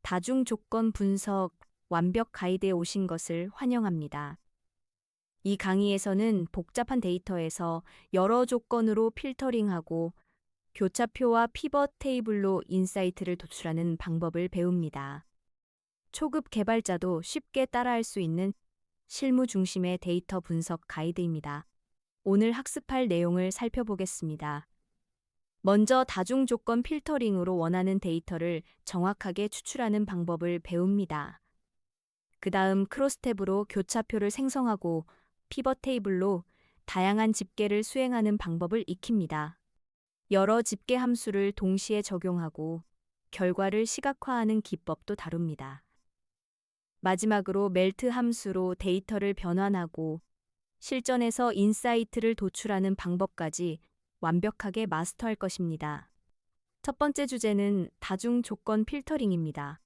다중 조건 분석 완벽 가이드에 오신 것을 환영합니다. 이 강의에서는 복잡한 데이터에서 여러 조건으로 필터링하고 교차표와 피벗 테이블로 인사이트를 도출하는 방법을 배웁니다. 초급 개발자도 쉽게 따라할 수 있는 실무 중심의 데이터 분석 가이드입니다. 오늘 학습할 내용을 살펴보겠습니다. 먼저 다중 조건 필터링으로 원하는 데이터를 정확하게 추출하는 방법을 배웁니다. 그 다음 크로스탭으로 교차표를 생성하고 피벗 테이블로 다양한 집계를 수행하는 방법을 익힙니다. 여러 집계 함수를 동시에 적용하고 결과를 시각화하는 기법도 다룹니다. 마지막으로 멜트 함수로 데이터를 변환하고 실전에서 인사이트를 도출하는 방법까지 완벽하게 마스터할 것입니다. 첫 번째 주제는 다중 조건 필터링입니다.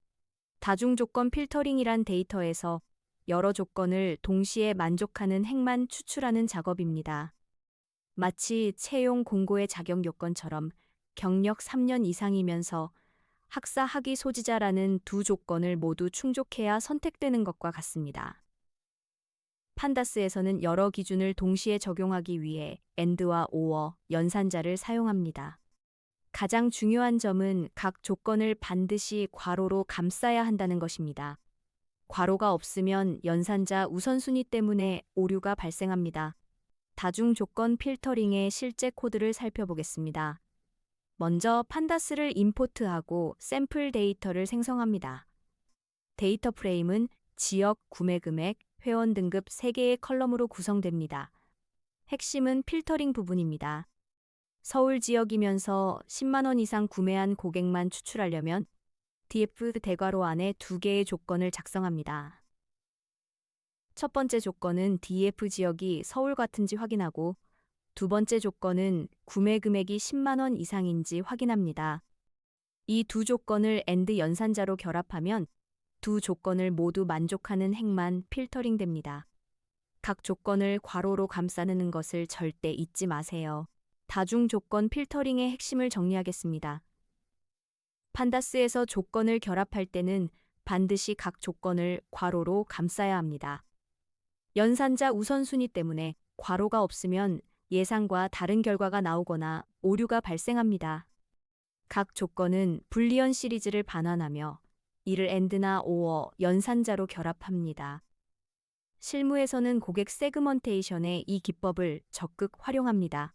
다중 조건 필터링이란 데이터에서 여러 조건을 동시에 만족하는 행만 추출하는 작업입니다. 마치 채용 공고의 자격 요건처럼 경력 3년 이상이면서 학사 학위 소지자라는 두 조건을 모두 충족해야 선택되는 것과 같습니다. 판다스에서는 여러 기준을 동시에 적용하기 위해 AND와 OR, 연산자를 사용합니다. 가장 중요한 점은 각 조건을 반드시 괄호로 감싸야 한다는 것입니다. 괄호가 없으면 연산자 우선순위 때문에 오류가 발생합니다. 다중 조건 필터링의 실제 코드를 살펴보겠습니다. 먼저 판다스를 임포트하고 샘플 데이터를 생성합니다. 데이터 프레임은 지역, 구매 금액, 회원 등급 3개의 컬럼으로 구성됩니다. 핵심은 필터링 부분입니다. 서울 지역이면서 10만 원 이상 구매한 고객만 추출하려면 DF 대괄호 안에 2개의 조건을 작성합니다. 첫 번째 조건은 DF 지역이 서울 같은지 확인하고 두 번째 조건은 구매 금액이 10만 원 이상인지 확인합니다. 이 두 조건을 AND 연산자로 결합하면 두 조건을 모두 만족하는 행만 필터링됩니다. 각 조건을 괄호로 감싸는 것을 절대 잊지 마세요. 다중 조건 필터링의 핵심을 정리하겠습니다. 판다스에서 조건을 결합할 때는 반드시 각 조건을 괄호로 감싸야 합니다. 연산자 우선순위 때문에 괄호가 없으면 예상과 다른 결과가 나오거나 오류가 발생합니다. 각 조건은 불리언 시리즈를 반환하며 이를 AND나 OR, 연산자로 결합합니다. 실무에서는 고객 세그먼테이션에 이 기법을 적극 활용합니다.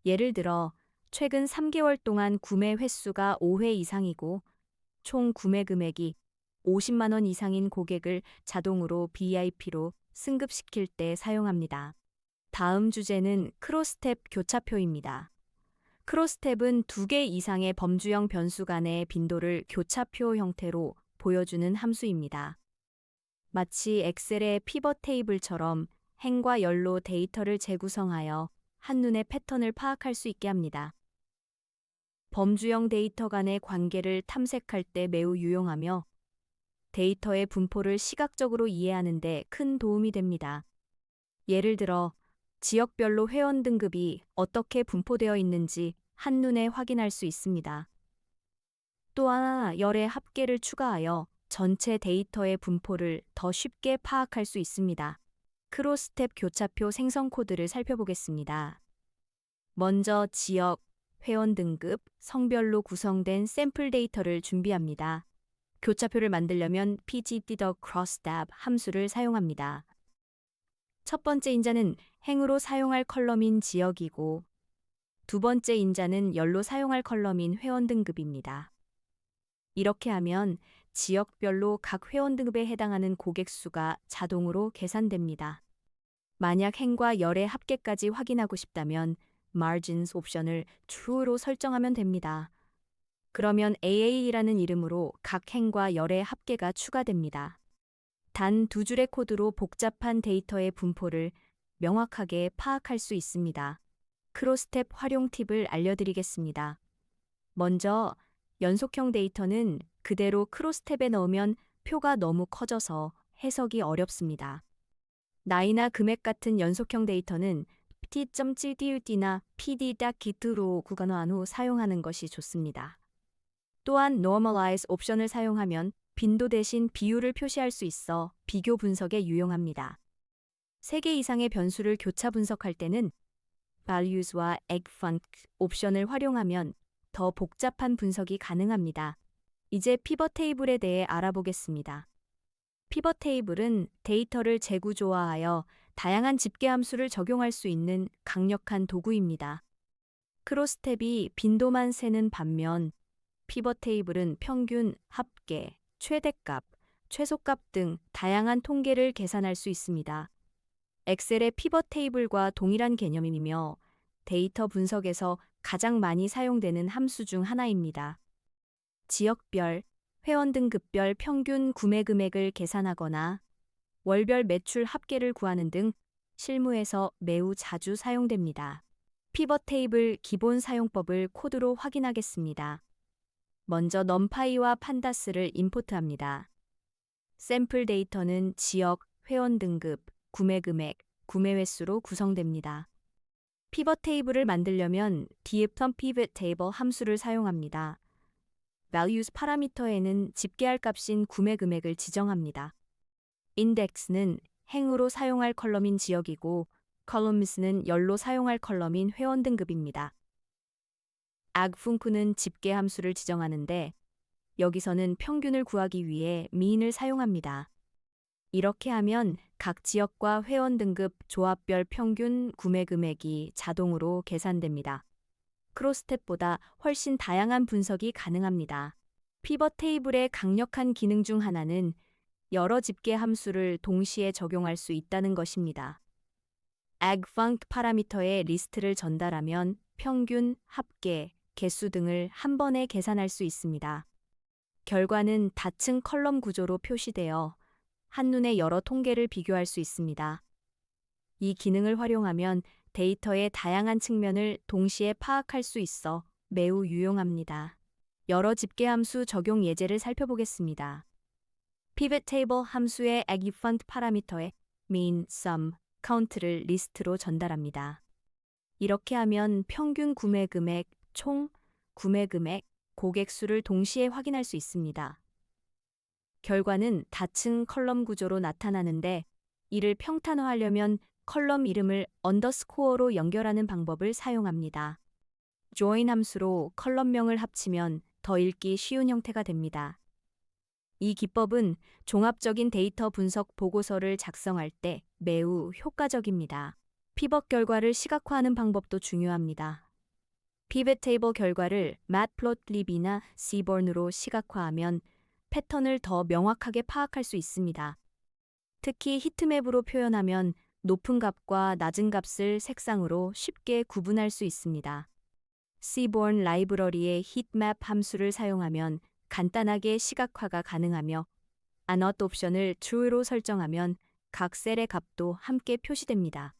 예를 들어 최근 3개월 동안 구매 횟수가 5회 이상이고 총 구매 금액이 50만 원 이상인 고객을 자동으로 VIP로 승급시킬 때 사용합니다. 다음 주제는 크로스탭 교차표입니다. 크로스탭은 2개 이상의 범주형 변수 간의 빈도를 교차표 형태로 보여주는 함수입니다. 마치 엑셀의 피벗 테이블처럼 행과 열로 데이터를 재구성하여 한눈에 패턴을 파악할 수 있게 합니다. 범주형 데이터 간의 관계를 탐색할 때 매우 유용하며 데이터의 분포를 시각적으로 이해하는 데 큰 도움이 됩니다. 예를 들어 지역별로 회원 등급이 어떻게 분포되어 있는지 한눈에 확인할 수 있습니다. 또 하나 열의 합계를 추가하여 전체 데이터의 분포를 더 쉽게 파악할 수 있습니다. 크로스탭 교차표 생성 코드를 살펴보겠습니다. 먼저 지역, 회원 등급, 성별로 구성된 샘플 데이터를 준비합니다. 교차표를 만들려면 pgdcrosstab 함수를 사용합니다. 첫 번째 인자는 행으로 사용할 컬럼인 지역이고 두 번째 인자는 열로 사용할 컬럼인 회원 등급입니다. 이렇게 하면 지역별로 각 회원 등급에 해당하는 고객 수가 자동으로 계산됩니다. 만약 행과 열의 합계까지 확인하고 싶다면 margins 옵션을 true로 설정하면 됩니다. 그러면 AA라는 이름으로 각 행과 열의 합계가 추가됩니다. 단 2줄의 코드로 복잡한 데이터의 분포를 명확하게 파악할 수 있습니다. 크로스탭 활용 팁을 알려드리겠습니다. 먼저 연속형 데이터는 그대로 크로스탭에 넣으면 표가 너무 커져서 해석이 어렵습니다. 나이나 금액 같은 연속형 데이터는 t.gdud나 pd.git로 구간화한 후 사용하는 것이 좋습니다. 또한 normalize 옵션을 사용하면 빈도 대신 비율을 표시할 수 있어 비교 분석에 유용합니다. 3개 이상의 변수를 교차 분석할 때는 values와 egfunc 옵션을 활용하면 더 복잡한 분석이 가능합니다. 이제 피벗 테이블에 대해 알아보겠습니다. 피벗 테이블은 데이터를 재구조화하여 다양한 집계 함수를 적용할 수 있는 강력한 도구입니다. 크로스탭이 빈도만 세는 반면 피벗 테이블은 평균, 합계, 최대값, 최소값 등 다양한 통계를 계산할 수 있습니다. 엑셀의 피벗 테이블과 동일한 개념이며 데이터 분석에서 가장 많이 사용되는 함수 중 하나입니다. 지역별, 회원 등급별 평균 구매 금액을 계산하거나 월별 매출 합계를 구하는 등 실무에서 매우 자주 사용됩니다. 피벗 테이블 기본 사용법을 코드로 확인하겠습니다. 먼저 넘파이와 판다스를 임포트합니다. 샘플 데이터는 지역, 회원 등급, 구매 금액, 구매 횟수로 구성됩니다. 피벗 테이블을 만들려면 pivot table 함수를 사용합니다. values 파라미터에는 집계할 값인 구매 금액을 지정합니다. index는 행으로 사용할 컬럼인 지역이고 columns는 열로 사용할 컬럼인 회원 등급입니다. agfunc는 집계 함수를 지정하는데 여기서는 평균을 구하기 위해 mean을 사용합니다. 이렇게 하면 각 지역과 회원 등급 조합별 평균 구매 금액이 자동으로 계산됩니다. 크로스탭보다 훨씬 다양한 분석이 가능합니다. 피벗 테이블의 강력한 기능 중 하나는 여러 집계 함수를 동시에 적용할 수 있다는 것입니다. agfunc 파라미터의 리스트를 전달하면 평균, 합계, 개수 등을 한 번에 계산할 수 있습니다. 결과는 다층 컬럼 구조로 표시되어 한눈에 여러 통계를 비교할 수 있습니다. 이 기능을 활용하면 데이터의 다양한 측면을 동시에 파악할 수 있어 매우 유용합니다. 여러 집계 함수 적용 예제를 살펴보겠습니다. pivot table 함수의 agfunc 파라미터에 mean, sum, count를 리스트로 전달합니다. 이렇게 하면 평균 구매 금액, 총 구매 금액, 고객 수를 동시에 확인할 수 있습니다. 결과는 다층 컬럼 구조로 나타나는데 이를 평탄화하려면 컬럼 이름을 언더스코어로 연결하는 방법을 사용합니다. join 함수로 컬럼명을 합치면 더 읽기 쉬운 형태가 됩니다. 이 기법은 종합적인 데이터 분석 보고서를 작성할 때 매우 효과적입니다. 피벗 결과를 시각화하는 방법도 중요합니다. pivot table 결과를 matplotlib이나 seaborn으로 시각화하면 패턴을 더 명확하게 파악할 수 있습니다. 특히 히트맵으로 표현하면 높은 값과 낮은 값을 색상으로 쉽게 구분할 수 있습니다. seaborn 라이브러리의 heatmap 함수를 사용하면 간단하게 시각화가 가능하며 annotate 옵션을 true로 설정하면 각 셀의 값도 함께 표시됩니다.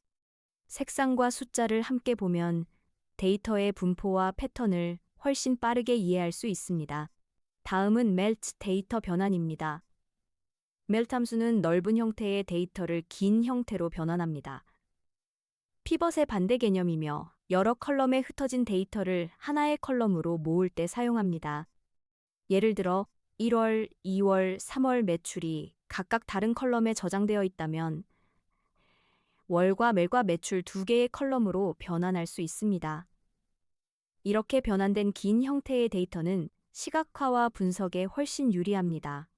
색상과 숫자를 함께 보면 데이터의 분포와 패턴을 훨씬 빠르게 이해할 수 있습니다. 다음은 melt 데이터 변환입니다. melt 함수는 넓은 형태의 데이터를 긴 형태로 변환합니다. 피벗의 반대 개념이며 여러 컬럼에 흩어진 데이터를 하나의 컬럼으로 모을 때 사용합니다. 예를 들어 1월, 2월, 3월 매출이 각각 다른 컬럼에 저장되어 있다면 월과 매과 매출 2개의 컬럼으로 변환할 수 있습니다. 이렇게 변환된 긴 형태의 데이터는 시각화와 분석에 훨씬 유리합니다.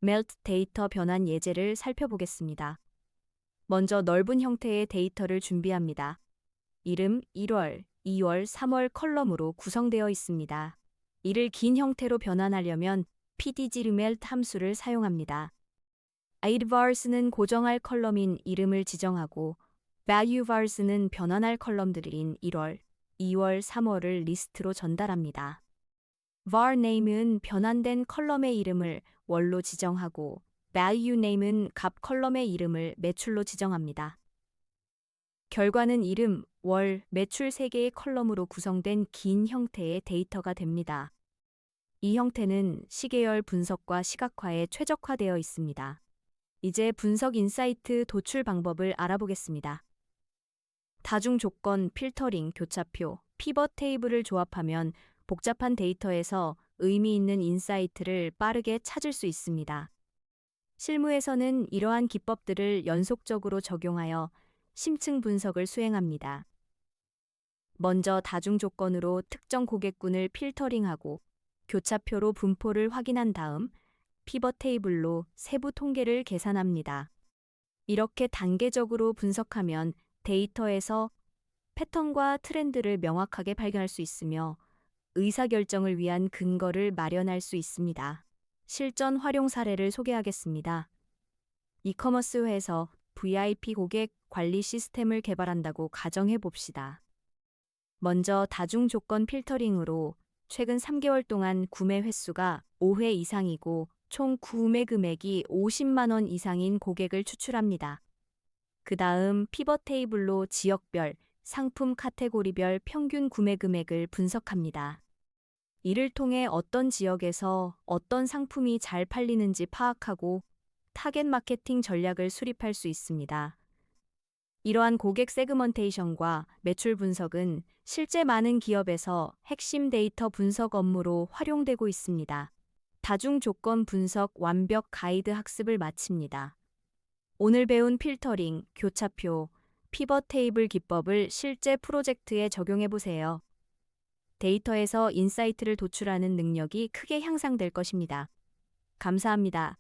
melt 데이터 변환 예제를 살펴보겠습니다. 먼저 넓은 형태의 데이터를 준비합니다. 이름 1월, 2월, 3월 컬럼으로 구성되어 있습니다. 이를 긴 형태로 변환하려면 pdgmelt 함수를 사용합니다. idvars는 고정할 컬럼인 이름을 지정하고 valuevars는 변환할 컬럼들인 1월, 2월, 3월을 리스트로 전달합니다. var name은 변환된 컬럼의 이름을 월로 지정하고 value name은 값 컬럼의 이름을 매출로 지정합니다. 결과는 이름, 월, 매출 3개의 컬럼으로 구성된 긴 형태의 데이터가 됩니다. 이 형태는 시계열 분석과 시각화에 최적화되어 있습니다. 이제 분석 인사이트 도출 방법을 알아보겠습니다. 다중 조건, 필터링, 교차표, 피벗 테이블을 조합하면 복잡한 데이터에서 의미 있는 인사이트를 빠르게 찾을 수 있습니다. 실무에서는 이러한 기법들을 연속적으로 적용하여 심층 분석을 수행합니다. 먼저 다중 조건으로 특정 고객군을 필터링하고 교차표로 분포를 확인한 다음 피벗 테이블로 세부 통계를 계산합니다. 이렇게 단계적으로 분석하면 데이터에서 패턴과 트렌드를 명확하게 발견할 수 있으며 의사결정을 위한 근거를 마련할 수 있습니다. 실전 활용 사례를 소개하겠습니다. 이커머스 회에서 VIP 고객 관리 시스템을 개발한다고 가정해 봅시다. 먼저 다중 조건 필터링으로 최근 3개월 동안 구매 횟수가 5회 이상이고 총 구매 금액이 50만 원 이상인 고객을 추출합니다. 그 다음 피벗 테이블로 지역별, 상품 카테고리별 평균 구매 금액을 분석합니다. 이를 통해 어떤 지역에서 어떤 상품이 잘 팔리는지 파악하고 타겟 마케팅 전략을 수립할 수 있습니다. 이러한 고객 세그먼테이션과 매출 분석은 실제 많은 기업에서 핵심 데이터 분석 업무로 활용되고 있습니다. 다중 조건 분석 완벽 가이드 학습을 마칩니다. 오늘 배운 필터링, 교차표, 피벗 테이블 기법을 실제 프로젝트에 적용해 보세요. 데이터에서 인사이트를 도출하는 능력이 크게 향상될 것입니다. 감사합니다.